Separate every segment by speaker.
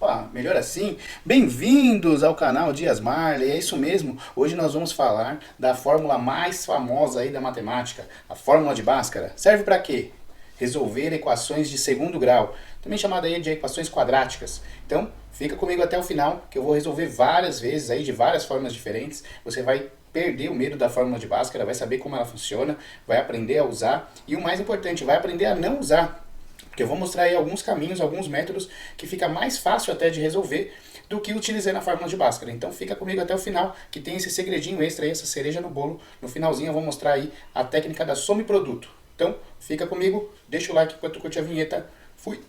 Speaker 1: Opa, melhor assim? Bem-vindos ao canal Dias Marley, é isso mesmo. Hoje nós vamos falar da fórmula mais famosa aí da matemática, a fórmula de Bhaskara. Serve para quê? Resolver equações de segundo grau, também chamada aí de equações quadráticas. Então, fica comigo até o final, que eu vou resolver várias vezes aí de várias formas diferentes. Você vai perder o medo da fórmula de Bhaskara, vai saber como ela funciona, vai aprender a usar e o mais importante, vai aprender a não usar. Porque eu vou mostrar aí alguns caminhos, alguns métodos que fica mais fácil até de resolver do que utilizar na fórmula de Bhaskara. Então fica comigo até o final, que tem esse segredinho extra aí, essa cereja no bolo. No finalzinho eu vou mostrar aí a técnica da soma e produto. Então fica comigo, deixa o like enquanto curte a vinheta. Fui!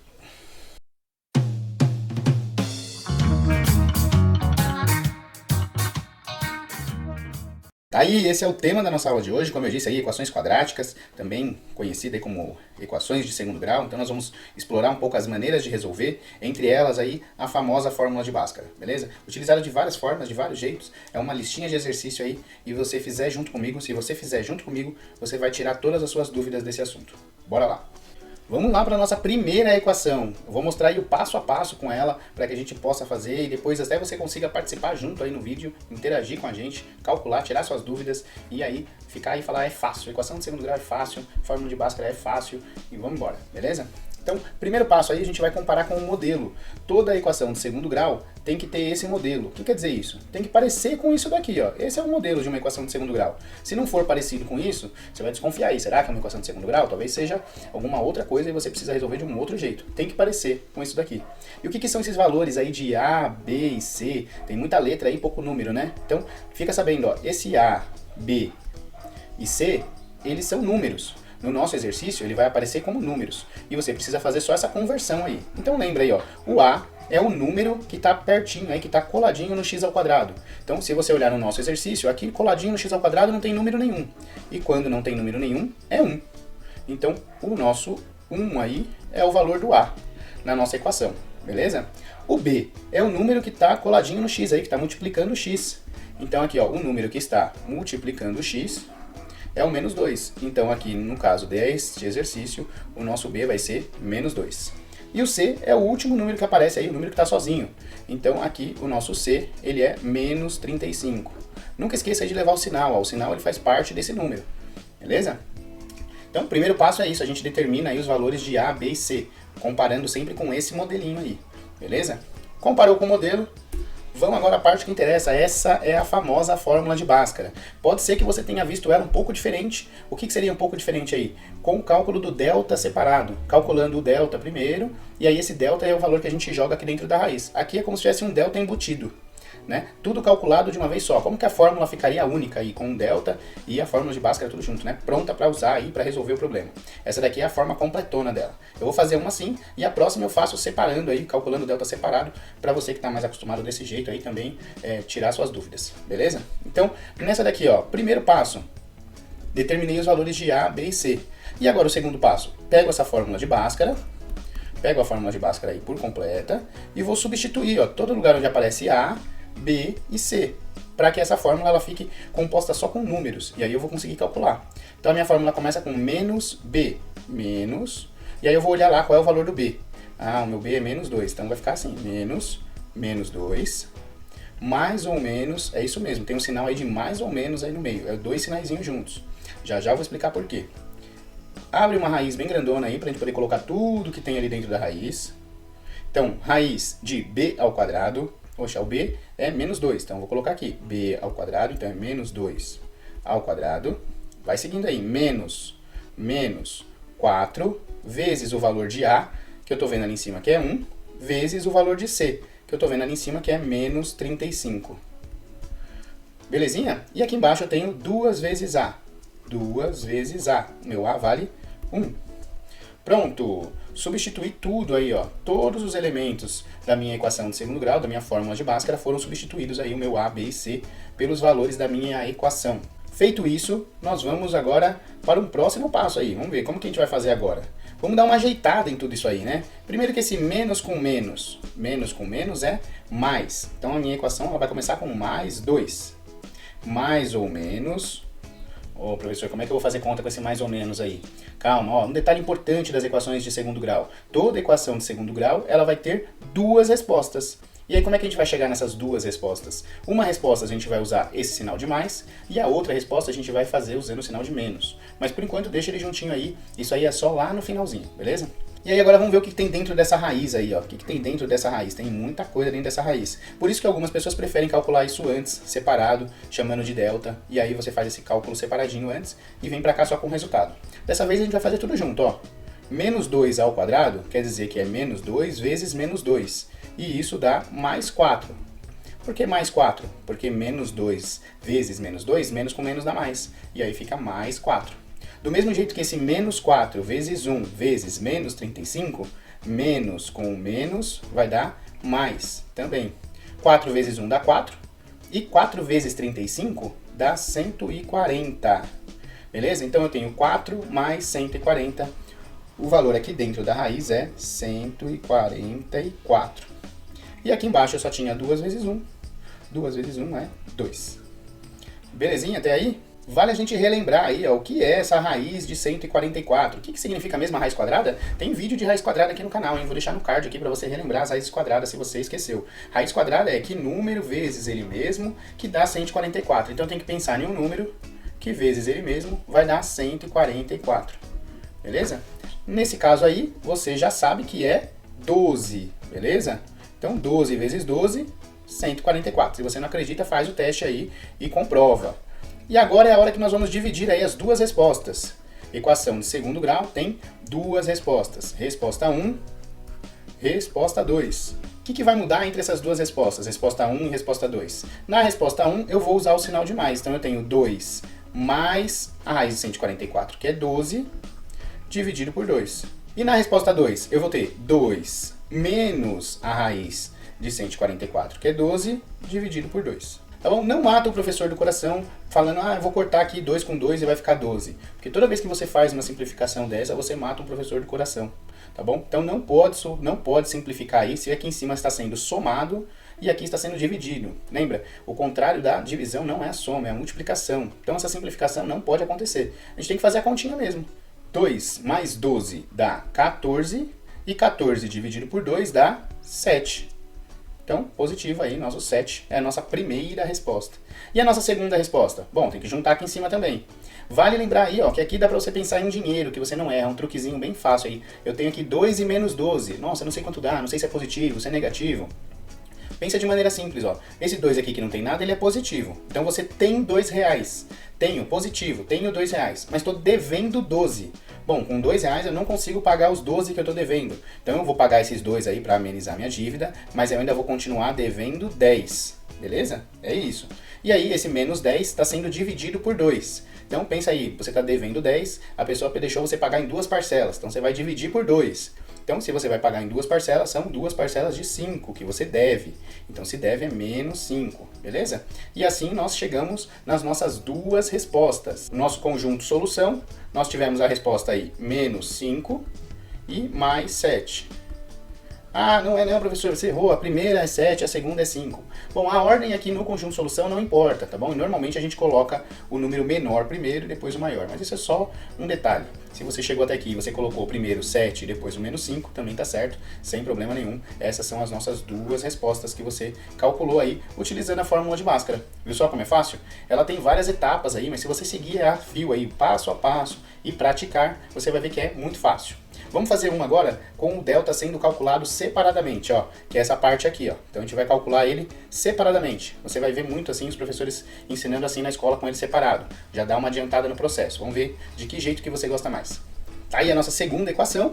Speaker 1: Tá aí, esse é o tema da nossa aula de hoje, como eu disse aí, equações quadráticas, também conhecida aí como equações de segundo grau. Então nós vamos explorar um pouco as maneiras de resolver, entre elas aí a famosa fórmula de Bhaskara, beleza? Utilizada de várias formas, de vários jeitos, é uma listinha de exercício aí, e você fizer junto comigo, se você fizer junto comigo, você vai tirar todas as suas dúvidas desse assunto. Bora lá! Vamos lá para a nossa primeira equação. Eu vou mostrar aí o passo a passo com ela para que a gente possa fazer e depois até você consiga participar junto aí no vídeo, interagir com a gente, calcular, tirar suas dúvidas e aí ficar aí e falar é fácil. Equação de segundo grau é fácil, fórmula de Bhaskara é fácil e vamos embora, beleza? Então, primeiro passo aí a gente vai comparar com o modelo. Toda equação de segundo grau tem que ter esse modelo. O que quer dizer isso? Tem que parecer com isso daqui, ó. Esse é o modelo de uma equação de segundo grau. Se não for parecido com isso, você vai desconfiar aí. Será que é uma equação de segundo grau? Talvez seja alguma outra coisa e você precisa resolver de um outro jeito. Tem que parecer com isso daqui. E o que são esses valores aí de A, B e C? Tem muita letra aí e pouco número, né? Então, fica sabendo, ó. Esse A, B e C, eles são números. No nosso exercício, ele vai aparecer como números. E você precisa fazer só essa conversão aí. Então lembra aí, ó, o A é o número que está pertinho, aí, que está coladinho no x ao quadrado. Então se você olhar no nosso exercício, aqui coladinho no x ao quadrado não tem número nenhum. E quando não tem número nenhum, é 1. Então o nosso 1 aí é o valor do A na nossa equação, beleza? O B é o número que está coladinho no x aí, que está multiplicando o x. Então aqui, ó, o número que está multiplicando o x é o menos 2. Então aqui no caso deste exercício, o nosso B vai ser menos 2. E o C é o último número que aparece aí, o número que está sozinho. Então aqui o nosso C, ele é menos 35. Nunca esqueça de levar o sinal, ó. O sinal ele faz parte desse número, beleza? Então o primeiro passo é isso, a gente determina aí os valores de A, B e C, comparando sempre com esse modelinho aí, beleza? Comparou com o modelo. Vamos agora à parte que interessa, essa é a famosa fórmula de Bhaskara. Pode ser que você tenha visto ela um pouco diferente. O que seria um pouco diferente aí? Com o cálculo do delta separado. Calculando o delta primeiro, e aí esse delta é o valor que a gente joga aqui dentro da raiz. Aqui é como se tivesse um delta embutido, né? Tudo calculado de uma vez só. Como que a fórmula ficaria única aí com o delta e a fórmula de Bhaskara tudo junto, né? Pronta para usar aí para resolver o problema. Essa daqui é a forma completona dela. Eu vou fazer uma assim e a próxima eu faço separando aí, calculando o delta separado, para você que está mais acostumado desse jeito aí também tirar suas dúvidas, beleza? Então, nessa daqui, ó, primeiro passo, determinei os valores de A, B e C. E agora o segundo passo, pego essa fórmula de Bhaskara, pego a fórmula de Bhaskara aí por completa e vou substituir, ó, todo lugar onde aparece A, B e C, para que essa fórmula ela fique composta só com números, e aí eu vou conseguir calcular. Então a minha fórmula começa com menos B, menos, e aí eu vou olhar lá qual é o valor do B. Ah, o meu B é menos 2, então vai ficar assim, menos 2, mais ou menos, é isso mesmo, tem um sinal aí de mais ou menos aí no meio, é dois sinaizinhos juntos. Já já eu vou explicar por quê. Abre uma raiz bem grandona aí, para a gente poder colocar tudo que tem ali dentro da raiz. Então, raiz de B ao quadrado. Poxa, o B é menos 2, então eu vou colocar aqui, B ao quadrado, então é menos 2 ao quadrado. Vai seguindo aí, menos 4, vezes o valor de A, que eu estou vendo ali em cima, que é 1, vezes o valor de C, que eu estou vendo ali em cima, que é menos 35. Belezinha? E aqui embaixo eu tenho 2 vezes A. 2 vezes A. Meu A vale 1. Pronto! Substituir tudo aí, ó. Todos os elementos da minha equação de segundo grau, da minha fórmula de Bhaskara, foram substituídos aí, o meu A, B e C, pelos valores da minha equação. Feito isso, nós vamos agora para um próximo passo aí. Vamos ver como que a gente vai fazer agora. Vamos dar uma ajeitada em tudo isso aí, né? Primeiro que esse menos com menos é mais. Então a minha equação ela vai começar com mais 2. Mais ou menos, Ô professor, como é que eu vou fazer conta com esse mais ou menos aí? Calma, ó, um detalhe importante das equações de segundo grau. Toda equação de segundo grau, ela vai ter duas respostas. E aí como é que a gente vai chegar nessas duas respostas? Uma resposta a gente vai usar esse sinal de mais, e a outra resposta a gente vai fazer usando o sinal de menos. Mas por enquanto deixa ele juntinho aí, isso aí é só lá no finalzinho, beleza? E aí agora vamos ver o que tem dentro dessa raiz aí, ó. O que tem dentro dessa raiz? Tem muita coisa dentro dessa raiz. Por isso que algumas pessoas preferem calcular isso antes, separado, chamando de delta. E aí você faz esse cálculo separadinho antes e vem pra cá só com o resultado. Dessa vez a gente vai fazer tudo junto, ó. Menos 2 ao quadrado quer dizer que é menos 2 vezes menos 2. E isso dá mais 4. Por que mais 4? Porque menos 2 vezes menos 2, menos com menos dá mais. E aí fica mais 4. Do mesmo jeito que esse menos 4 vezes 1 vezes menos 35, menos com menos vai dar mais também. 4 vezes 1 dá 4, e 4 vezes 35 dá 140. Beleza? Então eu tenho 4 mais 140. O valor aqui dentro da raiz é 144. E aqui embaixo eu só tinha 2 vezes 1. 2 vezes 1 é 2. Belezinha até aí? Vale a gente relembrar aí, ó, o que é essa raiz de 144. O que significa a mesma raiz quadrada? Tem vídeo de raiz quadrada aqui no canal, hein? Vou deixar no card aqui para você relembrar as raízes quadradas se você esqueceu. Raiz quadrada é que número vezes ele mesmo que dá 144. Então tem que pensar em um número que vezes ele mesmo vai dar 144. Beleza? Nesse caso aí, você já sabe que é 12, beleza? Então 12 vezes 12, 144. Se você não acredita, faz o teste aí e comprova. E agora é a hora que nós vamos dividir aí as duas respostas. Equação de segundo grau tem duas respostas. Resposta 1, resposta 2. O que vai mudar entre essas duas respostas? Resposta 1 e resposta 2. Na resposta 1 eu vou usar o sinal de mais. Então eu tenho 2 mais a raiz de 144, que é 12, dividido por 2. E na resposta 2 eu vou ter 2 menos a raiz de 144, que é 12, dividido por 2. Tá bom? Não mata o professor do coração falando, eu vou cortar aqui 2 com 2 e vai ficar 12. Porque toda vez que você faz uma simplificação dessa, você mata um professor do coração. Tá bom? Então não pode simplificar aí se aqui em cima está sendo somado e aqui está sendo dividido. Lembra? O contrário da divisão não é a soma, é a multiplicação. Então essa simplificação não pode acontecer. A gente tem que fazer a continha mesmo. 2 mais 12 dá 14 e 14 dividido por 2 dá 7. Então, positivo aí, nosso 7 é a nossa primeira resposta. E a nossa segunda resposta? Bom, tem que juntar aqui em cima também. Vale lembrar aí, ó, que aqui dá pra você pensar em dinheiro, que você não erra, um truquezinho bem fácil aí. Eu tenho aqui 2 e menos 12. Nossa, não sei quanto dá, não sei se é positivo, se é negativo. Pensa de maneira simples, ó. Esse 2 aqui que não tem nada, ele é positivo. Então você tem R$2. Tenho positivo, tenho R$2, mas estou devendo 12. Bom, com R$2 eu não consigo pagar os 12 que eu estou devendo. Então eu vou pagar esses 2 aí para amenizar minha dívida, mas eu ainda vou continuar devendo 10. Beleza? É isso. E aí esse menos 10 está sendo dividido por 2. Então pensa aí, você está devendo 10, a pessoa deixou você pagar em duas parcelas. Então você vai dividir por 2. Então, se você vai pagar em duas parcelas, são duas parcelas de 5 que você deve. Então, se deve é menos 5, beleza? E assim nós chegamos nas nossas duas respostas. No nosso conjunto solução, nós tivemos a resposta aí, menos 5 e mais 7. Ah, não é não, professor, você errou, a primeira é 7, a segunda é 5. Bom, a ordem aqui no conjunto solução não importa, tá bom? E normalmente a gente coloca o número menor primeiro e depois o maior, mas isso é só um detalhe. Se você chegou até aqui e você colocou primeiro 7 e depois o menos 5, também tá certo, sem problema nenhum. Essas são as nossas duas respostas que você calculou aí, utilizando a fórmula de Bhaskara. Viu só como é fácil? Ela tem várias etapas aí, mas se você seguir a fio aí, passo a passo e praticar, você vai ver que é muito fácil. Vamos fazer uma agora com o delta sendo calculado separadamente, ó, que é essa parte aqui, ó. Então a gente vai calcular ele separadamente. Você vai ver muito assim os professores ensinando assim na escola com ele separado. Já dá uma adiantada no processo. Vamos ver de que jeito que você gosta mais. Tá aí a nossa segunda equação.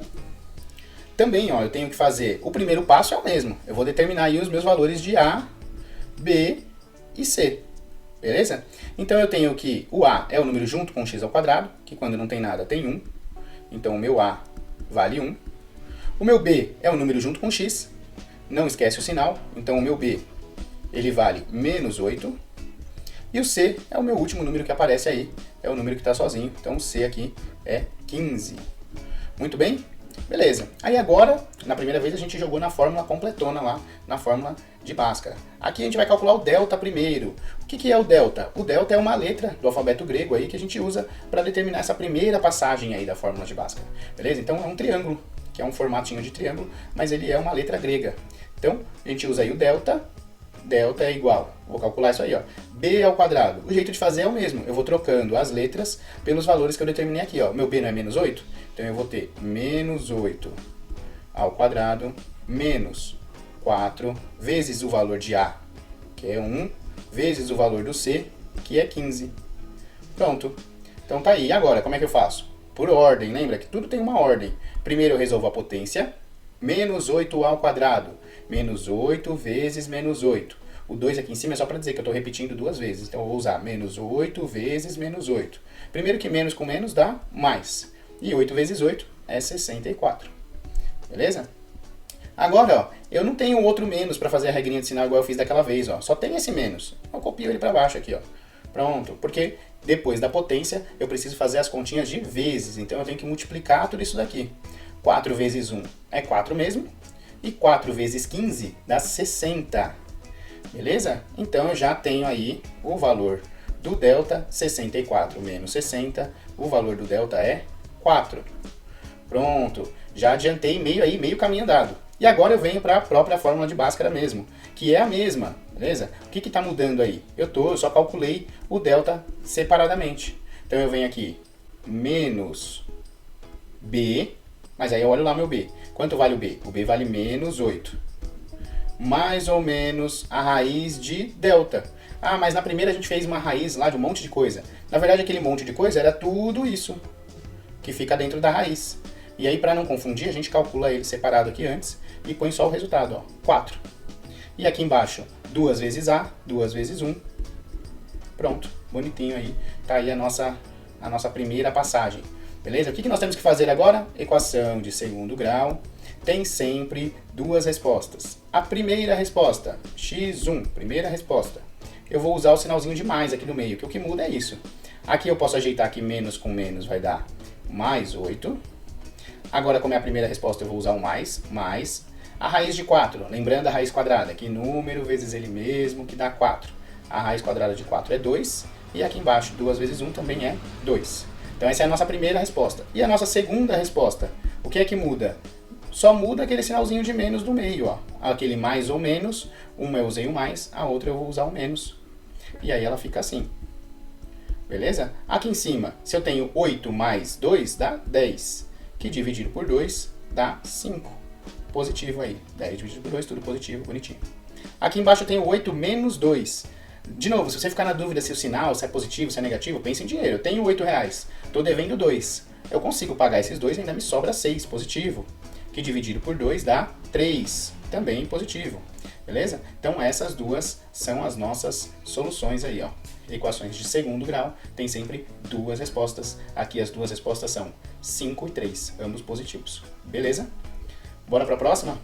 Speaker 1: Também, ó, eu tenho que fazer, o primeiro passo é o mesmo. Eu vou determinar aí os meus valores de A, B e C. Beleza? Então eu tenho que o A é o número junto com x ao quadrado, que quando não tem nada tem 1. Então o meu A vale 1. O meu B é o número junto com x, não esquece o sinal, então o meu B ele vale menos 8. E o C é o meu último número que aparece aí, é o número que está sozinho, então o C aqui é 15. Muito bem? Beleza. Aí agora, na primeira vez, a gente jogou na fórmula completona lá, na fórmula de Bhaskara. Aqui a gente vai calcular o delta primeiro. O que é o delta? O delta é uma letra do alfabeto grego aí que a gente usa para determinar essa primeira passagem aí da fórmula de Bhaskara. Beleza? Então é um triângulo, que é um formatinho de triângulo, mas ele é uma letra grega. Então a gente usa aí o delta. Delta é igual, vou calcular isso aí, ó, b ao quadrado. O jeito de fazer é o mesmo, eu vou trocando as letras pelos valores que eu determinei aqui, ó. Meu b não é menos 8? Então eu vou ter menos 8 ao quadrado menos 4 vezes o valor de a, que é 1, vezes o valor do c, que é 15. Pronto. Então tá aí. E agora, como é que eu faço? Por ordem, lembra que tudo tem uma ordem. Primeiro eu resolvo a potência, menos 8 ao quadrado, menos 8 vezes menos 8. O 2 aqui em cima é só para dizer que eu estou repetindo duas vezes. Então eu vou usar menos 8 vezes menos 8. Primeiro que menos com menos dá mais. E 8 vezes 8 é 64. Beleza? Agora, ó, eu não tenho outro menos para fazer a regrinha de sinal igual eu fiz daquela vez. Ó. Só tem esse menos. Eu copio ele para baixo aqui. Ó. Pronto. Porque depois da potência eu preciso fazer as continhas de vezes. Então eu tenho que multiplicar tudo isso daqui. 4 vezes 1 é 4 mesmo. E 4 vezes 15 dá 60. Beleza? Então eu já tenho aí o valor do delta, 64 menos 60. O valor do delta é 4. Pronto. Já adiantei meio caminho andado. E agora eu venho para a própria fórmula de Bhaskara mesmo, que é a mesma. Beleza? O que está mudando aí? Eu só calculei o delta separadamente. Então eu venho aqui, menos b, mas aí eu olho lá meu b. Quanto vale o b? O b vale menos 8. Mais ou menos a raiz de delta. Ah, mas na primeira a gente fez uma raiz lá de um monte de coisa. Na verdade, aquele monte de coisa era tudo isso que fica dentro da raiz. E aí, para não confundir, a gente calcula ele separado aqui antes e põe só o resultado, ó, 4. E aqui embaixo, 2 vezes a, 2 vezes 1. Pronto, bonitinho aí. Tá aí a nossa primeira passagem. Beleza? O que nós temos que fazer agora? Equação de segundo grau tem sempre duas respostas. A primeira resposta, x1, primeira resposta. Eu vou usar o sinalzinho de mais aqui no meio, que o que muda é isso. Aqui eu posso ajeitar que menos com menos vai dar mais 8. Agora, como é a primeira resposta, eu vou usar o mais. A raiz de 4, lembrando a raiz quadrada, que número vezes ele mesmo, que dá 4. A raiz quadrada de 4 é 2. E aqui embaixo, 2 vezes 1 também é 2. Então essa é a nossa primeira resposta. E a nossa segunda resposta, o que é que muda? Só muda aquele sinalzinho de menos do meio, ó. Aquele mais ou menos, uma eu usei o mais, a outra eu vou usar o menos. E aí ela fica assim. Beleza? Aqui em cima, se eu tenho 8 mais 2, dá 10. Que dividido por 2 dá 5. Positivo aí. 10 dividido por 2, tudo positivo, bonitinho. Aqui embaixo eu tenho 8 menos 2. De novo, se você ficar na dúvida se o sinal, se é positivo, se é negativo, pense em dinheiro. Eu tenho 8 reais, estou devendo 2. Eu consigo pagar esses 2 e ainda me sobra 6, positivo. Que dividido por 2 dá 3, também positivo. Beleza? Então essas duas são as nossas soluções aí, ó. Equações de segundo grau tem sempre duas respostas. Aqui as duas respostas são 5 e 3, ambos positivos. Beleza? Bora para a próxima?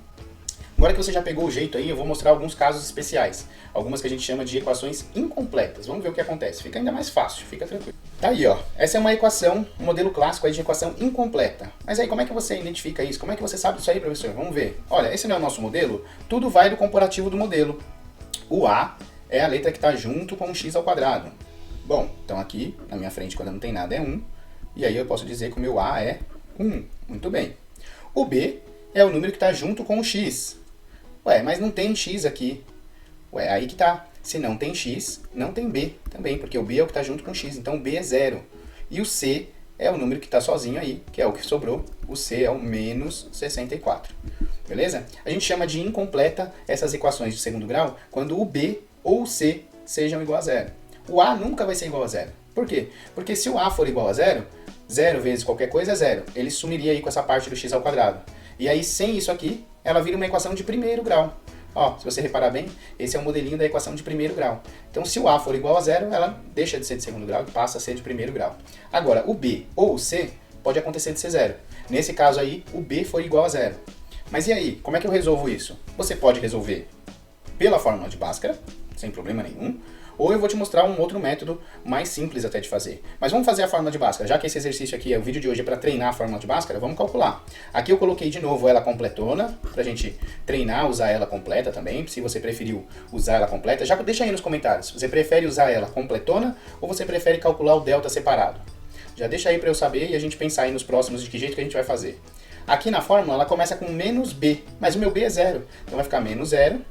Speaker 1: Agora que você já pegou o jeito aí, eu vou mostrar alguns casos especiais. Algumas que a gente chama de equações incompletas. Vamos ver o que acontece. Fica ainda mais fácil, fica tranquilo. Tá aí, ó. Essa é uma equação, um modelo clássico aí de equação incompleta. Mas aí, como é que você identifica isso? Como é que você sabe disso aí, professor? Vamos ver. Olha, esse não é o nosso modelo? Tudo vai do comparativo do modelo. O A é a letra que está junto com o x ao quadrado. Bom, então aqui, na minha frente, quando não tem nada, é 1. E aí eu posso dizer que o meu A é 1. Muito bem. O B é o número que está junto com o x. Ué, mas não tem x aqui. Ué, aí que tá. Se não tem x, não tem b também, porque o b é o que está junto com o x, então o b é 0. E o c é o número que está sozinho aí, que é o que sobrou. O c é o menos 64. Beleza? A gente chama de incompleta essas equações de segundo grau quando o b ou o c sejam igual a 0. O a nunca vai ser igual a 0. Por quê? Porque se o a for igual a 0, 0 vezes qualquer coisa é 0. Ele sumiria aí com essa parte do x ao quadrado. E aí, sem isso aqui, ela vira uma equação de primeiro grau. Ó, se você reparar bem, esse é o modelinho da equação de primeiro grau. Então, se o a for igual a 0, ela deixa de ser de segundo grau e passa a ser de primeiro grau. Agora, o b ou o c pode acontecer de ser 0. Nesse caso aí, o b foi igual a 0. Mas e aí, como é que eu resolvo isso? Você pode resolver pela fórmula de Bhaskara, sem problema nenhum, ou eu vou te mostrar um outro método mais simples até de fazer. Mas vamos fazer a fórmula de Bhaskara. Já que esse exercício aqui, o vídeo de hoje é para treinar a fórmula de Bhaskara, vamos calcular. Aqui eu coloquei de novo ela completona, pra gente treinar, usar ela completa também, se você preferiu usar ela completa. Já deixa aí nos comentários, você prefere usar ela completona ou você prefere calcular o delta separado? Já deixa aí para eu saber e a gente pensar aí nos próximos de que jeito que a gente vai fazer. Aqui na fórmula ela começa com menos b, mas o meu b é zero. Então vai ficar menos zero,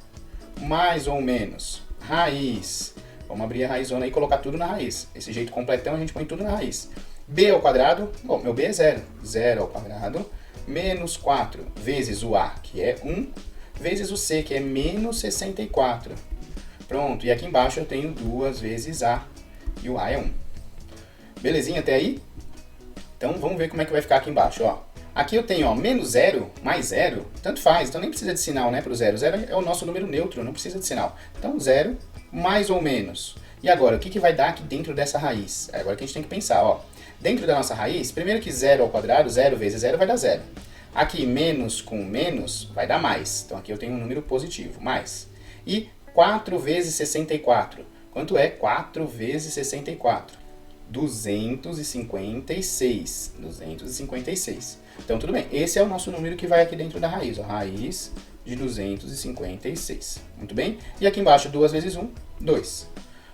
Speaker 1: mais ou menos, raiz. Vamos abrir a raizona e colocar tudo na raiz. Esse jeito completão a gente põe tudo na raiz. B ao quadrado, bom, meu b é zero. Zero ao quadrado, menos 4 vezes o a, que é 1, vezes o c, que é menos 64. Pronto, e aqui embaixo eu tenho 2 vezes a, e o a é 1. Belezinha até aí? Então vamos ver como é que vai ficar aqui embaixo, ó. Aqui eu tenho, ó, menos 0 mais 0, tanto faz, então nem precisa de sinal, né, para o 0. 0 é o nosso número neutro, não precisa de sinal. Então 0 mais ou menos. E agora, o que vai dar aqui dentro dessa raiz? É agora que a gente tem que pensar, ó. Dentro da nossa raiz, primeiro que 0 ao quadrado, 0 vezes 0 vai dar 0. Aqui, menos com menos vai dar mais. Então aqui eu tenho um número positivo, mais. E 4 vezes 64. Quanto é 4 vezes 64? 256. 256. Então, tudo bem. Esse é o nosso número que vai aqui dentro da raiz. Ó, raiz de 256. Muito bem? E aqui embaixo, 2 vezes 1, 2.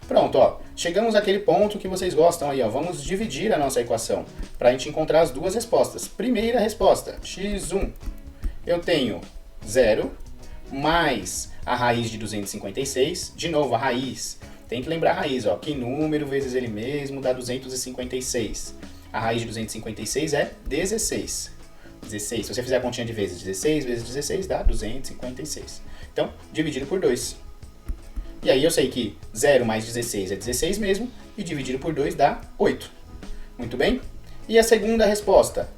Speaker 1: Pronto, ó. Chegamos àquele ponto que vocês gostam aí, ó. Vamos dividir a nossa equação para a gente encontrar as duas respostas. Primeira resposta, x1. Eu tenho 0 mais a raiz de 256. De novo, a raiz. Tem que lembrar a raiz, ó. Que número vezes ele mesmo dá 256. A raiz de 256 é 16. 16. Se você fizer a continha de vezes, 16 vezes 16 dá 256. Então, dividido por 2. E aí eu sei que 0 mais 16 é 16 mesmo, e dividido por 2 dá 8. Muito bem? E a segunda resposta?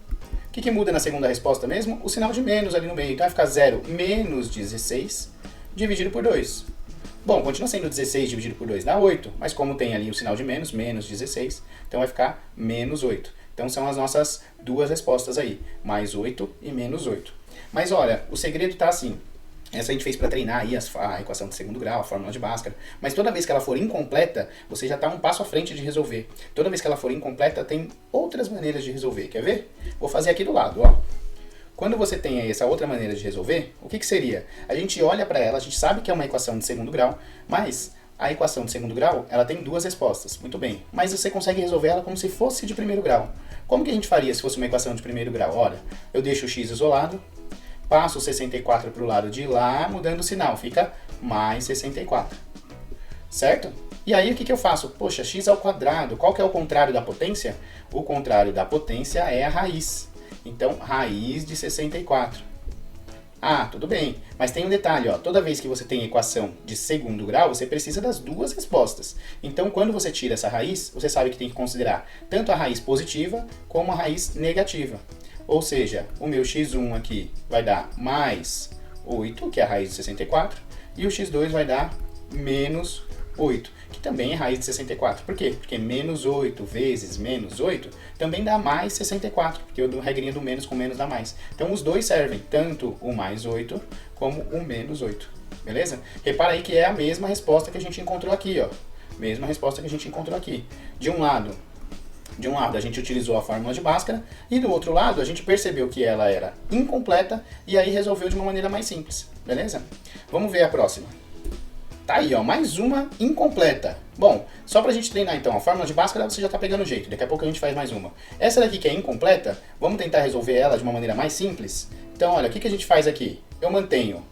Speaker 1: O que muda na segunda resposta mesmo? O sinal de menos ali no meio. Então vai ficar 0 menos 16 dividido por 2. Bom, continua sendo 16 dividido por 2 dá 8, mas como tem ali o sinal de menos, menos 16, então vai ficar menos 8. Então são as nossas duas respostas aí, mais 8 e menos 8. Mas olha, o segredo está assim, essa a gente fez para treinar aí a equação de segundo grau, a fórmula de Bhaskara, mas toda vez que ela for incompleta, você já está um passo à frente de resolver. Toda vez que ela for incompleta, tem outras maneiras de resolver, quer ver? Vou fazer aqui do lado, ó. Quando você tem aí essa outra maneira de resolver, o que seria? A gente olha para ela, a gente sabe que é uma equação de segundo grau, mas a equação de segundo grau, ela tem duas respostas. Muito bem, mas você consegue resolver ela como se fosse de primeiro grau. Como que a gente faria se fosse uma equação de primeiro grau? Olha, eu deixo o x isolado, passo o 64 para o lado de lá, mudando o sinal, fica mais 64. Certo? E aí o que eu faço? Poxa, x ao quadrado, qual que é o contrário da potência? O contrário da potência é a raiz. Então, raiz de 64. Ah, tudo bem. Mas tem um detalhe, ó. Toda vez que você tem equação de segundo grau, você precisa das duas respostas. Então, quando você tira essa raiz, você sabe que tem que considerar tanto a raiz positiva como a raiz negativa. Ou seja, o meu x1 aqui vai dar mais 8, que é a raiz de 64, e o x2 vai dar menos 8, que também é raiz de 64. Por quê? Porque menos 8 vezes menos 8 também dá mais 64, porque a regrinha do menos com menos dá mais. Então os dois servem, tanto o mais 8 como o menos 8. Beleza? Repara aí que é a mesma resposta que a gente encontrou aqui, ó. Mesma resposta que a gente encontrou aqui. De um lado a gente utilizou a fórmula de Bhaskara e do outro lado a gente percebeu que ela era incompleta e aí resolveu de uma maneira mais simples. Beleza? Vamos ver a próxima. Tá aí, ó, mais uma incompleta. Bom, só pra gente treinar então, a fórmula de Bhaskara você já tá pegando o jeito, daqui a pouco a gente faz mais uma. Essa daqui que é incompleta, vamos tentar resolver ela de uma maneira mais simples? Então, olha, o que a gente faz aqui? Eu mantenho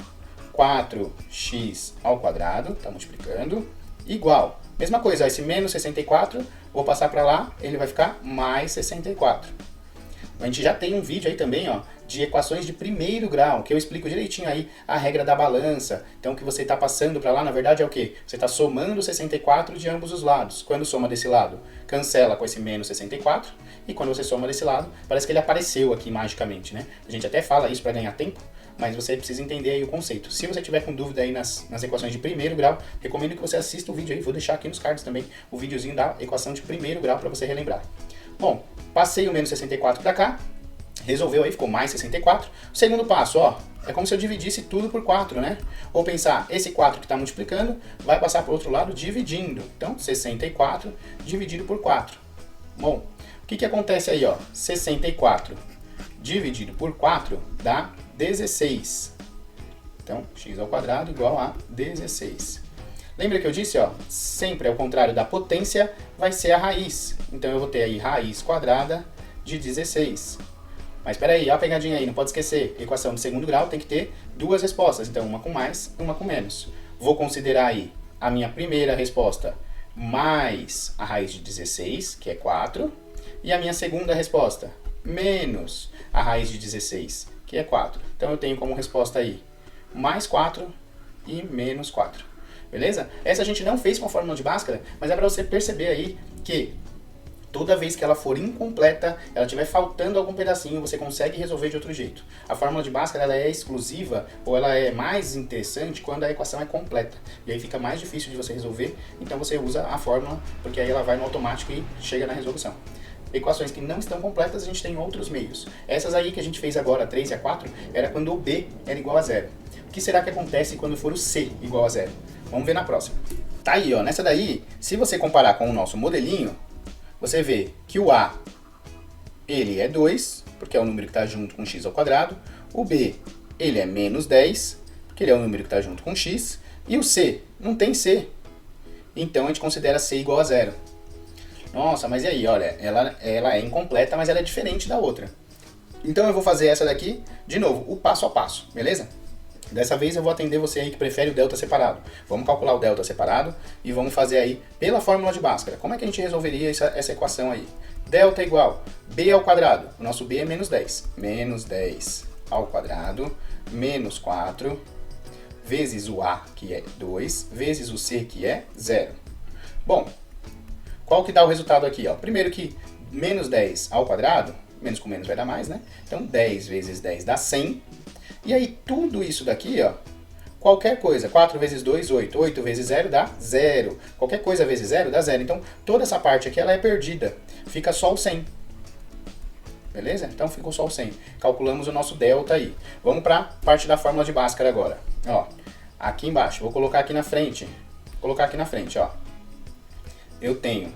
Speaker 1: 4x ao quadrado, tá multiplicando, igual. Mesma coisa, ó, esse menos 64, vou passar pra lá, ele vai ficar mais 64. A gente já tem um vídeo aí também, ó, de equações de primeiro grau, que eu explico direitinho aí a regra da balança. Então o que você está passando para lá, na verdade, é o quê? Você está somando 64 de ambos os lados. Quando soma desse lado, cancela com esse menos 64, e quando você soma desse lado, parece que ele apareceu aqui magicamente, né? A gente até fala isso para ganhar tempo, mas você precisa entender aí o conceito. Se você tiver com dúvida aí nas equações de primeiro grau, recomendo que você assista o vídeo aí, vou deixar aqui nos cards também o videozinho da equação de primeiro grau para você relembrar. Bom, passei o menos 64 para cá, Resolveu aí, ficou mais 64. O segundo passo, ó, é como se eu dividisse tudo por 4, né? Ou pensar, esse 4 que está multiplicando vai passar para o outro lado dividindo. Então, 64 dividido por 4. Bom, o que acontece aí, ó? 64 dividido por 4 dá 16. Então, x ao quadrado igual a 16. Lembra que eu disse, ó, sempre ao contrário da potência vai ser a raiz. Então, eu vou ter aí raiz quadrada de 16. Mas espera aí, ó a pegadinha aí, não pode esquecer. Equação de segundo grau tem que ter duas respostas. Então, uma com mais e uma com menos. Vou considerar aí a minha primeira resposta mais a raiz de 16, que é 4. E a minha segunda resposta menos a raiz de 16, que é 4. Então, eu tenho como resposta aí mais 4 e menos 4. Beleza? Essa a gente não fez com a fórmula de Bhaskara, mas é para você perceber aí que toda vez que ela for incompleta, ela estiver faltando algum pedacinho, você consegue resolver de outro jeito. A fórmula de Bhaskara ela é exclusiva ou ela é mais interessante quando a equação é completa. E aí fica mais difícil de você resolver, então você usa a fórmula, porque aí ela vai no automático e chega na resolução. Equações que não estão completas, a gente tem outros meios. Essas aí que a gente fez agora, a 3 e a 4, era quando o B era igual a 0. O que será que acontece quando for o C igual a 0? Vamos ver na próxima. Tá aí, ó, nessa daí, se você comparar com o nosso modelinho, você vê que o A, ele é 2, porque é o número que está junto com x ao quadrado. O B, ele é menos 10, porque ele é o número que está junto com x. E o C, não tem C. Então, a gente considera C igual a 0. Nossa, mas e aí, olha, ela é incompleta, mas ela é diferente da outra. Então, eu vou fazer essa daqui, de novo, o passo a passo, beleza? Dessa vez eu vou atender você aí que prefere o delta separado. Vamos calcular o delta separado e vamos fazer aí pela fórmula de Bhaskara. Como é que a gente resolveria essa equação aí? Delta igual b ao quadrado. O nosso b é menos 10. Menos 10 ao quadrado menos 4 vezes o a, que é 2, vezes o c, que é 0. Bom, qual que dá o resultado aqui? Ó? Primeiro que menos 10 ao quadrado, menos com menos vai dar mais, né? Então 10 vezes 10 dá 100. E aí, tudo isso daqui, ó, qualquer coisa, 4 vezes 2, 8. 8 vezes 0 dá 0. Qualquer coisa vezes 0 dá 0. Então, toda essa parte aqui, ela é perdida. Fica só o 100. Beleza? Então, ficou só o 100. Calculamos o nosso delta aí. Vamos para a parte da fórmula de Bhaskara agora. Ó, aqui embaixo, vou colocar aqui na frente. Vou colocar aqui na frente, ó. Eu tenho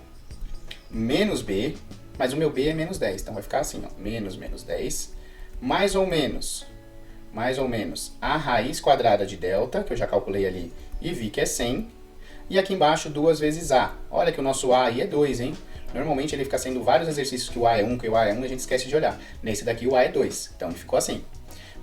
Speaker 1: menos b, mas o meu b é menos 10. Então, vai ficar assim, ó, menos 10, mais ou menos a raiz quadrada de delta, que eu já calculei ali e vi que é 100. E aqui embaixo 2 vezes a. Olha que o nosso a aí é 2, hein? Normalmente ele fica sendo vários exercícios que o a é 1, que o a é 1, e a gente esquece de olhar. Nesse daqui o a é 2. Então ele ficou assim.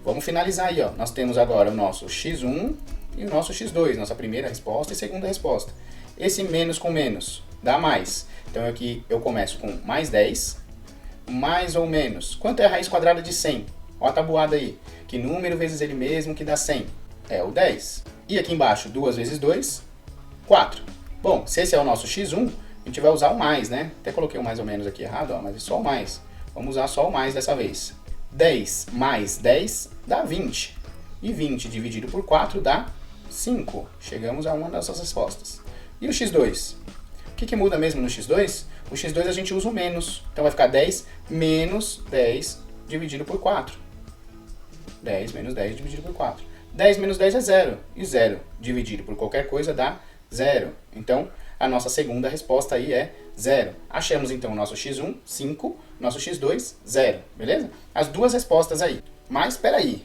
Speaker 1: Vamos finalizar aí, ó. Nós temos agora o nosso x1 e o nosso x2, nossa primeira resposta e segunda resposta. Esse menos com menos dá mais. Então aqui eu começo com mais 10, mais ou menos. Quanto é a raiz quadrada de 100? Olha a tabuada aí. Que número vezes ele mesmo que dá 100? É o 10. E aqui embaixo, 2 vezes 2, 4. Bom, se esse é o nosso x1, a gente vai usar o mais, né? Até coloquei o mais ou menos aqui errado, ó, mas é só o mais. Vamos usar só o mais dessa vez. 10 mais 10 dá 20. E 20 dividido por 4 dá 5. Chegamos a uma das nossas respostas. E o x2? O que muda mesmo no x2? O x2 a gente usa o menos. Então vai ficar 10 menos 10 dividido por 4. 10 menos 10 dividido por 4. 10 menos 10 é 0. E 0 dividido por qualquer coisa dá 0. Então, a nossa segunda resposta aí é 0. Achamos então o nosso x1, 5. Nosso x2, 0. Beleza? As duas respostas aí. Mas, espera aí.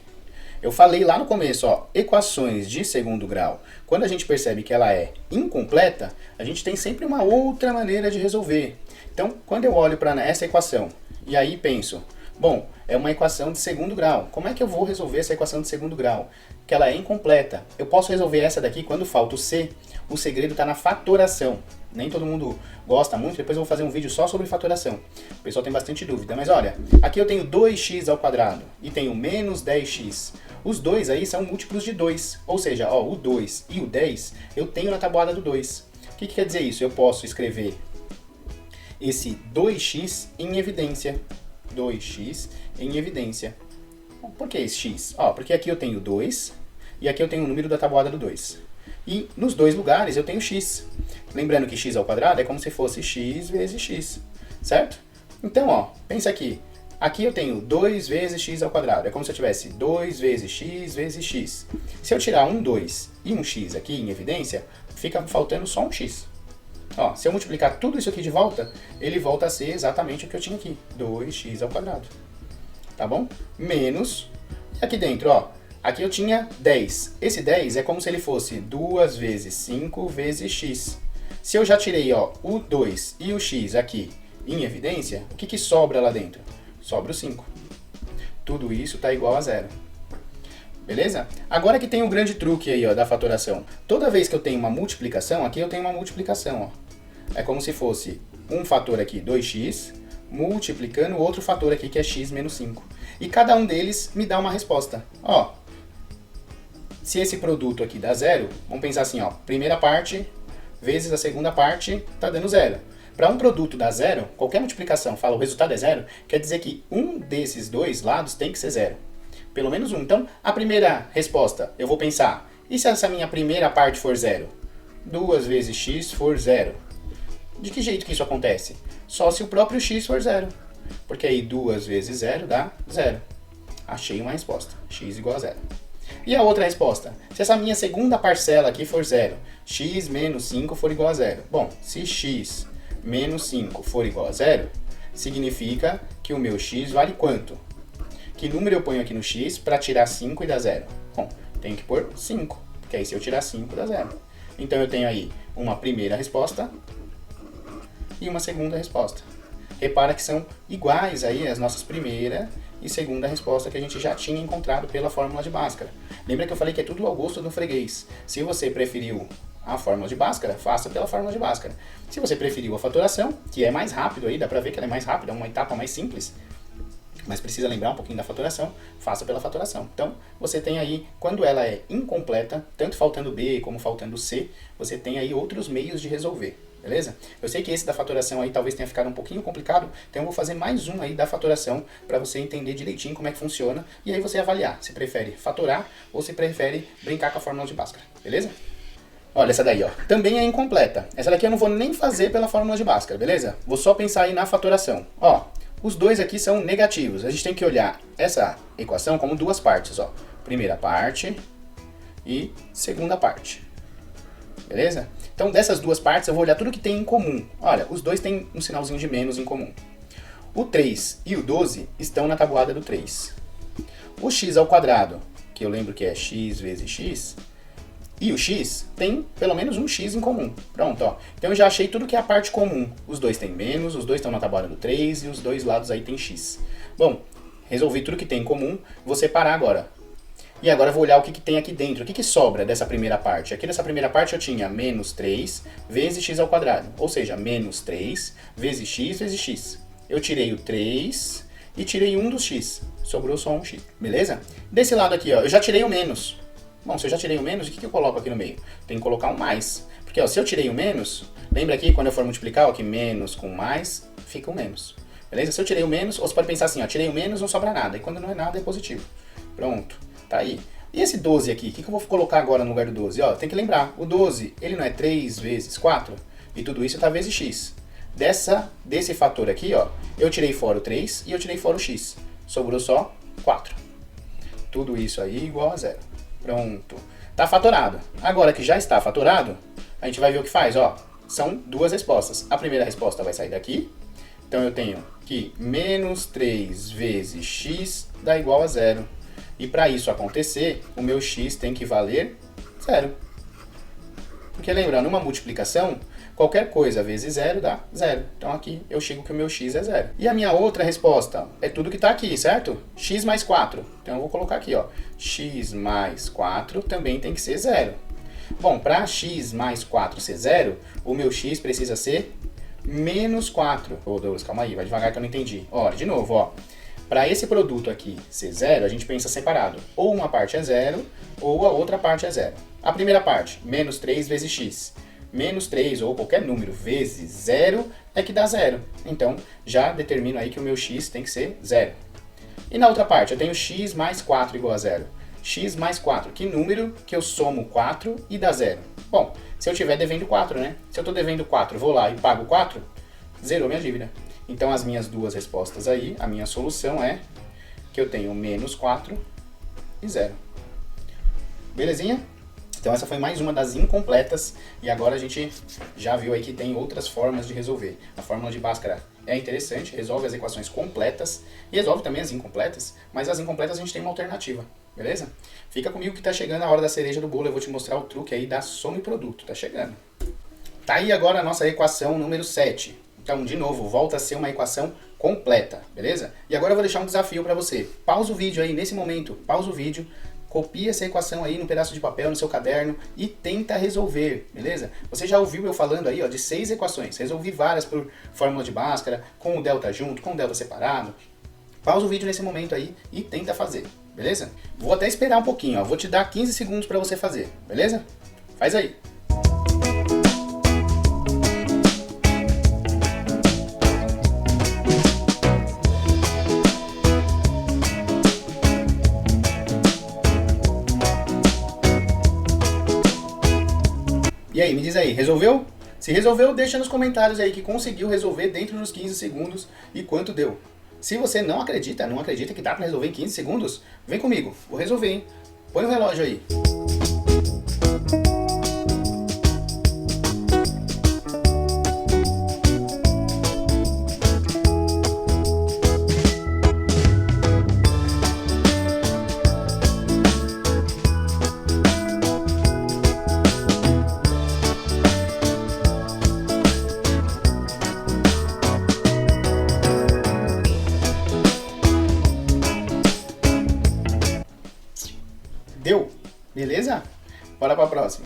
Speaker 1: Eu falei lá no começo, ó, equações de segundo grau. Quando a gente percebe que ela é incompleta, a gente tem sempre uma outra maneira de resolver. Então, quando eu olho para essa equação e aí penso, bom, é uma equação de segundo grau. Como é que eu vou resolver essa equação de segundo grau? Que ela é incompleta. Eu posso resolver essa daqui quando falta o c. O segredo está na fatoração. Nem todo mundo gosta muito, depois eu vou fazer um vídeo só sobre fatoração. O pessoal tem bastante dúvida. Mas olha, aqui eu tenho 2x ao quadrado e tenho menos 10x. Os dois aí são múltiplos de 2. Ou seja, ó, o 2 e o 10 eu tenho na tabuada do 2. O que quer dizer isso? Eu posso escrever esse 2x em evidência. 2x em evidência. Por que esse x? Ó, porque aqui eu tenho 2 e aqui eu tenho o número da tabuada do 2. E nos dois lugares eu tenho x. Lembrando que x ao quadrado é como se fosse x vezes x, certo? Então, ó, pensa aqui. Aqui eu tenho 2 vezes x ao quadrado. É como se eu tivesse 2 vezes x. Se eu tirar um 2 e um x aqui em evidência, fica faltando só um x. Ó, se eu multiplicar tudo isso aqui de volta, ele volta a ser exatamente o que eu tinha aqui. 2x ao quadrado. Tá bom? Menos, e aqui dentro, ó, aqui eu tinha 10. Esse 10 é como se ele fosse 2 vezes 5 vezes x. Se eu já tirei, ó, o 2 e o x aqui em evidência, o que que sobra lá dentro? Sobra o 5. Tudo isso está igual a zero. Beleza? Agora que tem um grande truque aí, ó, da fatoração. Toda vez que eu tenho uma multiplicação, aqui eu tenho uma multiplicação, ó. É como se fosse um fator aqui, 2x, multiplicando o outro fator aqui, que é x menos 5. E cada um deles me dá uma resposta. Ó, se esse produto aqui dá zero, vamos pensar assim, ó, primeira parte vezes a segunda parte está dando zero. Para um produto dar zero, qualquer multiplicação fala o resultado é zero, quer dizer que um desses dois lados tem que ser zero. Pelo menos um. Então, a primeira resposta, eu vou pensar, e se essa minha primeira parte for zero? 2 vezes x for zero. De que jeito que isso acontece? Só se o próprio x for zero. Porque aí 2 vezes zero dá zero. Achei uma resposta. X igual a zero. E a outra resposta? Se essa minha segunda parcela aqui for zero, x menos 5 for igual a zero. Bom, se x menos 5 for igual a zero, significa que o meu x vale quanto? Que número eu ponho aqui no x para tirar 5 e dar zero? Bom, tenho que pôr 5, porque aí se eu tirar 5 dá zero. Então eu tenho aí uma primeira resposta e uma segunda resposta. Repara que são iguais aí as nossas primeira e segunda resposta que a gente já tinha encontrado pela fórmula de Bhaskara. Lembra que eu falei que é tudo ao gosto do freguês. Se você preferiu a fórmula de Bhaskara, faça pela fórmula de Bhaskara. Se você preferiu a fatoração, que é mais rápido aí, dá pra ver que ela é mais rápida, é uma etapa mais simples, mas precisa lembrar um pouquinho da fatoração, faça pela fatoração. Então, você tem aí, quando ela é incompleta, tanto faltando B como faltando C, você tem aí outros meios de resolver, beleza? Eu sei que esse da fatoração aí talvez tenha ficado um pouquinho complicado, então eu vou fazer mais um aí da fatoração para você entender direitinho como é que funciona e aí você avaliar se prefere fatorar ou se prefere brincar com a fórmula de Bhaskara, beleza? Olha essa daí, ó. Também é incompleta. Essa daqui eu não vou nem fazer pela fórmula de Bhaskara, beleza? Vou só pensar aí na fatoração. Ó, os dois aqui são negativos. A gente tem que olhar essa equação como duas partes, ó. Primeira parte e segunda parte. Beleza? Então, dessas duas partes, eu vou olhar tudo que tem em comum. Olha, os dois têm um sinalzinho de menos em comum. O 3 e o 12 estão na tabuada do 3. O x ao quadrado, que eu lembro que é x vezes x, e o x tem pelo menos um x em comum. Pronto, ó. Então eu já achei tudo que é a parte comum. Os dois têm menos, os dois estão na tabuada do 3 e os dois lados aí tem x. Bom, resolvi tudo que tem em comum, vou separar agora. E agora eu vou olhar o que tem aqui dentro. O que sobra dessa primeira parte? Aqui nessa primeira parte eu tinha menos 3 vezes x ao quadrado. Ou seja, menos 3 vezes x. Eu tirei o 3 e tirei um dos x. Sobrou só um x. Beleza? Desse lado aqui, ó, eu já tirei o menos. Bom, se eu já tirei o menos, o que eu coloco aqui no meio? Tem que colocar um mais. Porque ó, se eu tirei o menos, lembra aqui quando eu for multiplicar, ó, que menos com mais, fica o menos. Beleza? Se eu tirei o menos, ou você pode pensar assim, ó, tirei o menos, não sobra nada. E quando não é nada, é positivo. Pronto. Tá aí. E esse 12 aqui, o que eu vou colocar agora no lugar do 12? Ó, tem que lembrar, o 12, ele não é 3 vezes 4? E tudo isso tá vezes x. Desse fator aqui, ó, eu tirei fora o 3 e eu tirei fora o x. Sobrou só 4. Tudo isso aí igual a zero. Pronto. Tá fatorado. Agora que já está fatorado, a gente vai ver o que faz, ó. São duas respostas. A primeira resposta vai sair daqui. Então eu tenho que menos 3 vezes x dá igual a zero. E para isso acontecer, o meu x tem que valer zero. Porque lembra, numa multiplicação, qualquer coisa vezes zero dá zero. Então aqui eu chego que o meu x é zero. E a minha outra resposta é tudo que está aqui, certo? X mais 4. Então eu vou colocar aqui, ó. X mais 4 também tem que ser zero. Bom, para x mais 4 ser zero, o meu x precisa ser menos 4. Ô, Douglas, calma aí, vai devagar que eu não entendi. Olha, de novo, ó. Para esse produto aqui ser zero, a gente pensa separado. Ou uma parte é zero, ou a outra parte é zero. A primeira parte, menos 3 vezes x. Menos 3 ou qualquer número vezes zero é que dá zero. Então, já determino aí que o meu x tem que ser zero. E na outra parte, eu tenho x mais 4 igual a zero. X mais 4, que número que eu somo 4 e dá zero? Bom, se eu estiver devendo 4, né? Se eu estou devendo 4, vou lá e pago 4, zerou minha dívida. Então as minhas duas respostas aí, a minha solução é que eu tenho menos 4 e 0. Belezinha? Então essa foi mais uma das incompletas e agora a gente já viu aí que tem outras formas de resolver. A fórmula de Bhaskara é interessante, resolve as equações completas e resolve também as incompletas, mas as incompletas a gente tem uma alternativa, beleza? Fica comigo que tá chegando a hora da cereja do bolo, eu vou te mostrar o truque aí da soma e produto, tá chegando. Tá aí agora a nossa equação número 7. Então, de novo, volta a ser uma equação completa, beleza? E agora eu vou deixar um desafio para você. Pausa o vídeo aí nesse momento, pausa o vídeo. Copia essa equação aí num pedaço de papel, no seu caderno e tenta resolver, beleza? Você já ouviu eu falando aí, ó, de 6 equações. Resolvi várias por fórmula de Bhaskara, com o delta junto, com o delta separado. Pausa o vídeo nesse momento aí e tenta fazer, beleza? Vou até esperar um pouquinho, ó. Vou te dar 15 segundos para você fazer, beleza? Faz aí. E aí, me diz aí, resolveu? Se resolveu, deixa nos comentários aí que conseguiu resolver dentro dos 15 segundos e quanto deu. Se você não acredita que dá pra resolver em 15 segundos, vem comigo, vou resolver, hein? Põe o relógio aí. Deu? Beleza? Bora pra próxima.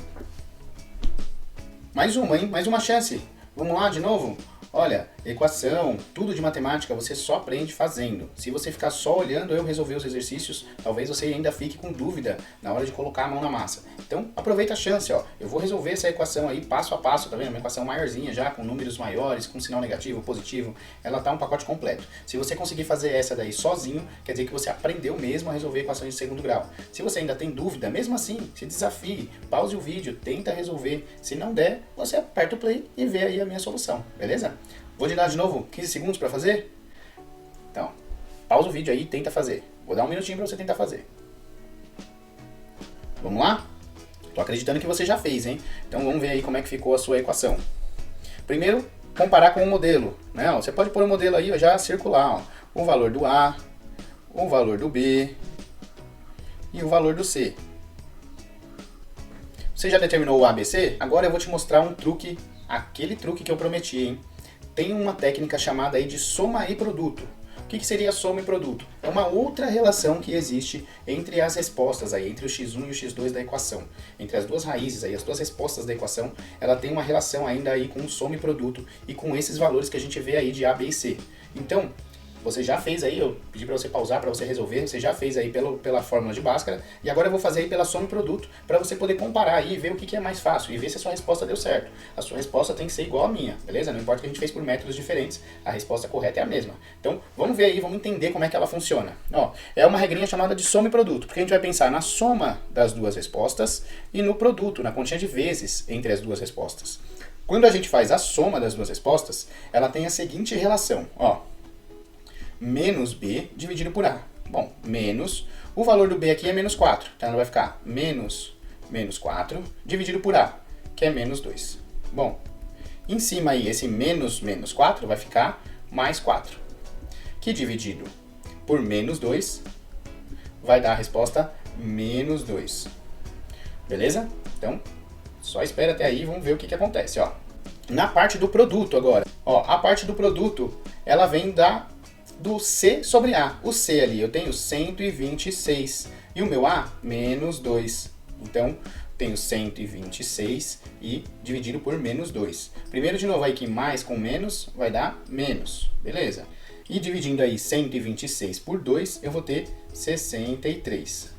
Speaker 1: Mais uma, hein? Mais uma chance. Vamos lá de novo? Olha, equação, tudo de matemática você só aprende fazendo. Se você ficar só olhando eu resolver os exercícios, talvez você ainda fique com dúvida na hora de colocar a mão na massa. Então aproveita a chance, ó. Eu vou resolver essa equação aí passo a passo, tá vendo? Uma equação maiorzinha já, com números maiores, com sinal negativo, positivo. Ela tá um pacote completo. Se você conseguir fazer essa daí sozinho, quer dizer que você aprendeu mesmo a resolver equações de segundo grau. Se você ainda tem dúvida, mesmo assim, se desafie, pause o vídeo, tenta resolver. Se não der, você aperta o play e vê aí a minha solução, beleza? Vou te dar de novo 15 segundos para fazer? Então, pausa o vídeo aí e tenta fazer. Vou dar um minutinho para você tentar fazer. Vamos lá? Tô acreditando que você já fez, hein? Então vamos ver aí como é que ficou a sua equação. Primeiro, comparar com o modelo, né? Você pode pôr o modelo aí ó, já circular, ó. O valor do A, o valor do B e o valor do C. Você já determinou o ABC? Agora eu vou te mostrar um truque, aquele truque que eu prometi, hein? Tem uma técnica chamada aí de soma e produto. O que seria soma e produto? É uma outra relação que existe entre as respostas aí, entre o x1 e o x2 da equação. Entre as duas raízes aí, as duas respostas da equação, ela tem uma relação ainda aí com soma e produto e com esses valores que a gente vê aí de A, B e C. Então, você já fez aí, eu pedi para você pausar, para você resolver, você já fez aí pela fórmula de Bhaskara, e agora eu vou fazer aí pela soma e produto, para você poder comparar aí e ver o que é mais fácil, e ver se a sua resposta deu certo. A sua resposta tem que ser igual à minha, beleza? Não importa que a gente fez por métodos diferentes, a resposta correta é a mesma. Então, vamos ver aí, vamos entender como é que ela funciona. Ó, é uma regrinha chamada de soma e produto, porque a gente vai pensar na soma das duas respostas e no produto, na quantia de vezes entre as duas respostas. Quando a gente faz a soma das duas respostas, ela tem a seguinte relação, ó. Menos B dividido por A. Bom, menos, o valor do B aqui é menos 4, então ela vai ficar menos 4 dividido por A, que é menos 2. Bom, em cima aí, esse menos 4 vai ficar mais 4, que dividido por menos 2 vai dar a resposta menos 2. Beleza? Então, só espera até aí e vamos ver o que acontece, ó. Na parte do produto agora, ó, a parte do produto, ela vem do C sobre A. O C ali, eu tenho 126 e o meu A, menos 2. Então, tenho 126 e dividido por menos 2. Primeiro de novo aí que mais com menos vai dar menos, beleza? E dividindo aí 126 por 2, eu vou ter 63.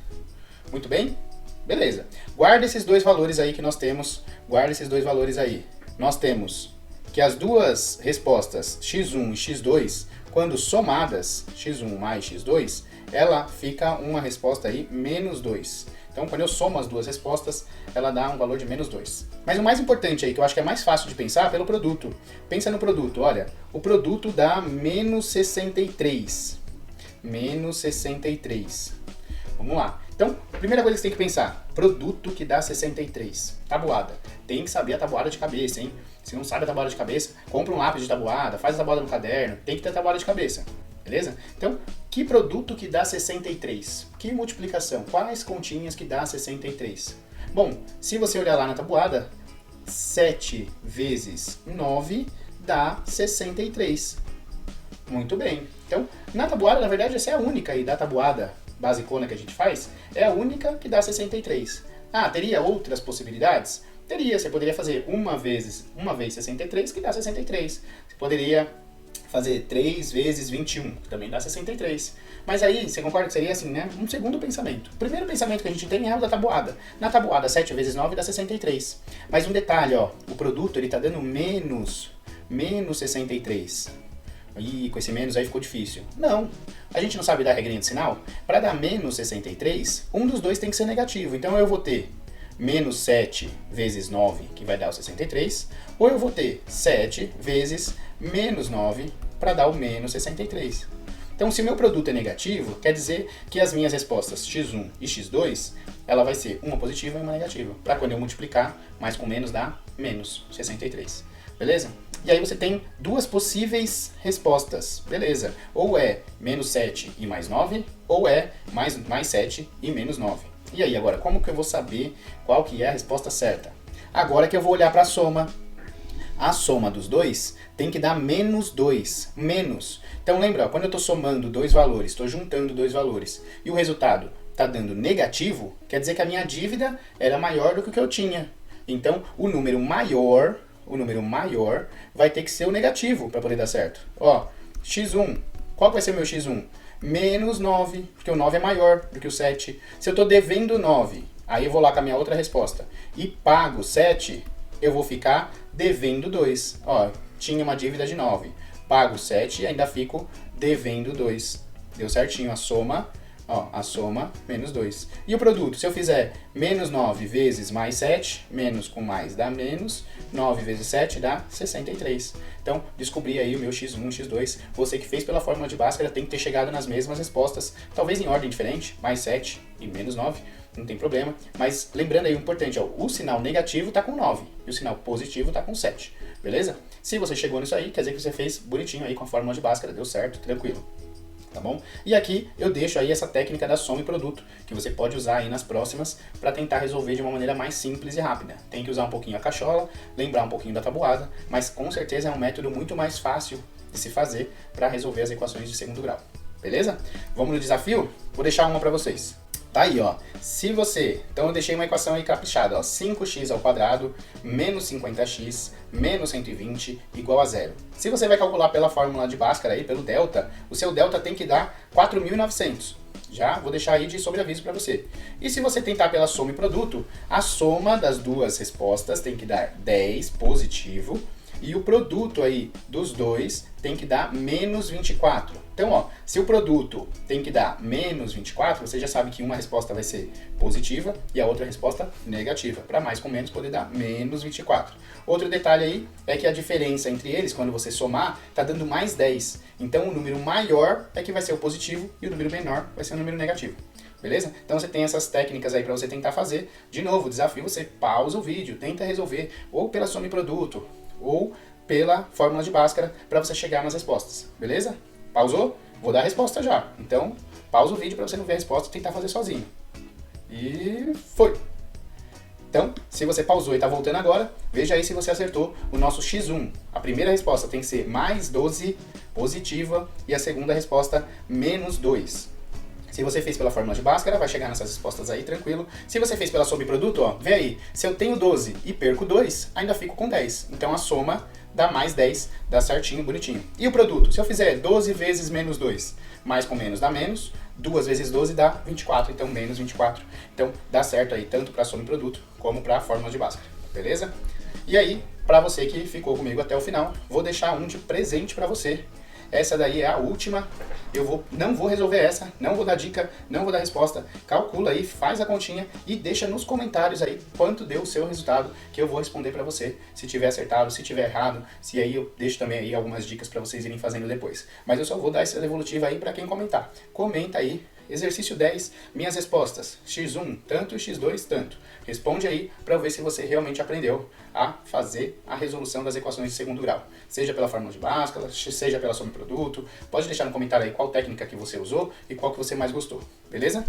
Speaker 1: Muito bem? Beleza. Guarda esses dois valores aí que nós temos. Guarda esses dois valores aí. Nós temos que as duas respostas x1 e x2, quando somadas, x1 mais x2, ela fica uma resposta aí menos 2. Então, quando eu somo as duas respostas, ela dá um valor de menos 2. Mas o mais importante aí, que eu acho que é mais fácil de pensar, é pelo produto. Pensa no produto, olha, o produto dá menos 63. Menos 63. Vamos lá. Então, primeira coisa que você tem que pensar, produto que dá 63. Tabuada. Tem que saber a tabuada de cabeça, hein? Se não sabe a tabuada de cabeça, compra um lápis de tabuada, faz a tabuada no caderno, tem que ter a tabuada de cabeça. Beleza? Então, que produto que dá 63? Que multiplicação? Quais continhas que dá 63? Bom, se você olhar lá na tabuada, 7 vezes 9 dá 63. Muito bem. Então, na tabuada, na verdade, essa é a única aí da tabuada basicona que a gente faz, é a única que dá 63. Ah, teria outras possibilidades? Teria, você poderia fazer uma vez 63, que dá 63. Você poderia fazer 3 vezes 21, que também dá 63. Mas aí, você concorda que seria assim, né? Um segundo pensamento. O primeiro pensamento que a gente tem é o da tabuada. Na tabuada, 7 vezes 9 dá 63. Mas um detalhe, ó, o produto ele tá dando menos 63. Ih, com esse menos aí ficou difícil. Não, a gente não sabe dar regrinha de sinal? Para dar menos 63, um dos dois tem que ser negativo. Então eu vou ter menos 7 vezes 9, que vai dar o 63, ou eu vou ter 7 vezes menos 9 para dar o menos 63. Então, se o meu produto é negativo, quer dizer que as minhas respostas x1 e x2, ela vai ser uma positiva e uma negativa. Para quando eu multiplicar, mais com menos dá menos 63. Beleza? E aí você tem duas possíveis respostas. Beleza? Ou é menos 7 e mais 9, ou é mais 7 e menos 9. E aí, agora, como que eu vou saber qual que é a resposta certa? Agora que eu vou olhar para a soma. A soma dos dois tem que dar menos 2. Menos. Então lembra, ó, quando eu estou somando dois valores, estou juntando dois valores, e o resultado está dando negativo, quer dizer que a minha dívida era maior do que o que eu tinha. Então o número maior vai ter que ser o negativo para poder dar certo. Ó, x1, qual vai ser o meu x1? Menos 9, porque o 9 é maior do que o 7. Se eu estou devendo 9, aí eu vou lá com a minha outra resposta, e pago 7, eu vou ficar devendo 2. Ó, tinha uma dívida de 9, pago 7 e ainda fico devendo 2. Deu certinho a soma, ó, a soma menos 2. E o produto, se eu fizer menos 9 vezes mais 7, menos com mais dá menos, 9 vezes 7 dá 63. Então, descobri aí o meu x1, x2. Você que fez pela fórmula de Bhaskara tem que ter chegado nas mesmas respostas, talvez em ordem diferente, mais 7 e menos 9. Não tem problema, mas lembrando aí o importante, ó, o sinal negativo está com 9 e o sinal positivo está com 7, beleza? Se você chegou nisso aí, quer dizer que você fez bonitinho aí com a fórmula de Bhaskara, deu certo, tranquilo, tá bom? E aqui eu deixo aí essa técnica da soma e produto, que você pode usar aí nas próximas para tentar resolver de uma maneira mais simples e rápida. Tem que usar um pouquinho a cachola, lembrar um pouquinho da tabuada, mas com certeza é um método muito mais fácil de se fazer para resolver as equações de segundo grau, beleza? Vamos no desafio? Vou deixar uma para vocês. Tá aí, ó. Se você... Então eu deixei uma equação aí caprichada, ó. 5x ao quadrado menos 50x menos 120 igual a zero. Se você vai calcular pela fórmula de Bhaskara aí, pelo delta, o seu delta tem que dar 4.900. Já vou deixar aí de sobreaviso para você. E se você tentar pela soma e produto, a soma das duas respostas tem que dar 10 positivo e o produto aí dos dois tem que dar menos 24. Então, ó, se o produto tem que dar menos 24, você já sabe que uma resposta vai ser positiva e a outra resposta negativa. Para mais com menos poder dar menos 24. Outro detalhe aí é que a diferença entre eles, quando você somar, está dando mais 10. Então, o número maior é que vai ser o positivo e o número menor vai ser o número negativo. Beleza? Então você tem essas técnicas aí para você tentar fazer. De novo, o desafio você pausa o vídeo, tenta resolver ou pela soma e produto ou pela fórmula de Bhaskara para você chegar nas respostas, beleza? Pausou? Vou dar a resposta já. Então, pausa o vídeo para você não ver a resposta e tentar fazer sozinho. E foi! Então, se você pausou e está voltando agora, veja aí se você acertou o nosso x1. A primeira resposta tem que ser mais 12 positiva e a segunda resposta menos 2. Se você fez pela fórmula de Bhaskara, vai chegar nessas respostas aí tranquilo. Se você fez pela soma e produto, ó, vê aí, se eu tenho 12 e perco 2, ainda fico com 10. Então a soma dá mais 10, dá certinho, bonitinho. E o produto? Se eu fizer 12 vezes menos 2, mais com menos dá menos, 2 vezes 12 dá 24, então menos 24. Então dá certo aí, tanto para soma e produto, como para a fórmula de Bhaskara, beleza? E aí, para você que ficou comigo até o final, vou deixar um de presente para você. essa daí é a última. Não vou resolver essa, não vou dar dica, não vou dar resposta. Calcula aí, faz a continha e deixa nos comentários aí quanto deu o seu resultado, que eu vou responder para você, se tiver acertado, se tiver errado, se aí eu deixo também aí algumas dicas para vocês irem fazendo depois. Mas eu só vou dar essa devolutiva aí para quem comentar. Comenta aí. Exercício 10, minhas respostas. X1, tanto, X2, tanto. Responde aí para eu ver se você realmente aprendeu a fazer a resolução das equações de segundo grau. Seja pela fórmula de Bhaskara, seja pela soma de produto. Pode deixar no comentário aí qual técnica que você usou e qual que você mais gostou. Beleza?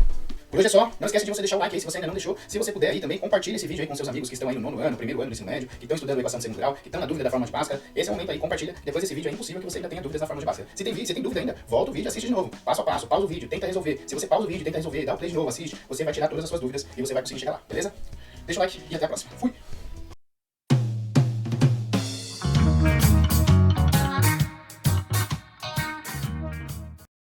Speaker 1: Por hoje é só. Não esquece de você deixar o like aí se você ainda não deixou. Se você puder aí também, compartilhe esse vídeo aí com seus amigos que estão aí no 9º ano, primeiro ano do ensino médio, que estão estudando equação de segundo grau, que estão na dúvida da fórmula de Bhaskara. Esse é o momento aí, compartilha. Depois desse vídeo é impossível que você ainda tenha dúvidas na fórmula de Bhaskara. Se tem dúvida ainda, volta o vídeo e assiste de novo. Passo a passo, pausa o vídeo, tenta resolver. Se você pausa o vídeo, tenta resolver, dá o play de novo, assiste, você vai tirar todas as suas dúvidas e você vai conseguir chegar lá, beleza? Deixa o like e até a próxima. Fui!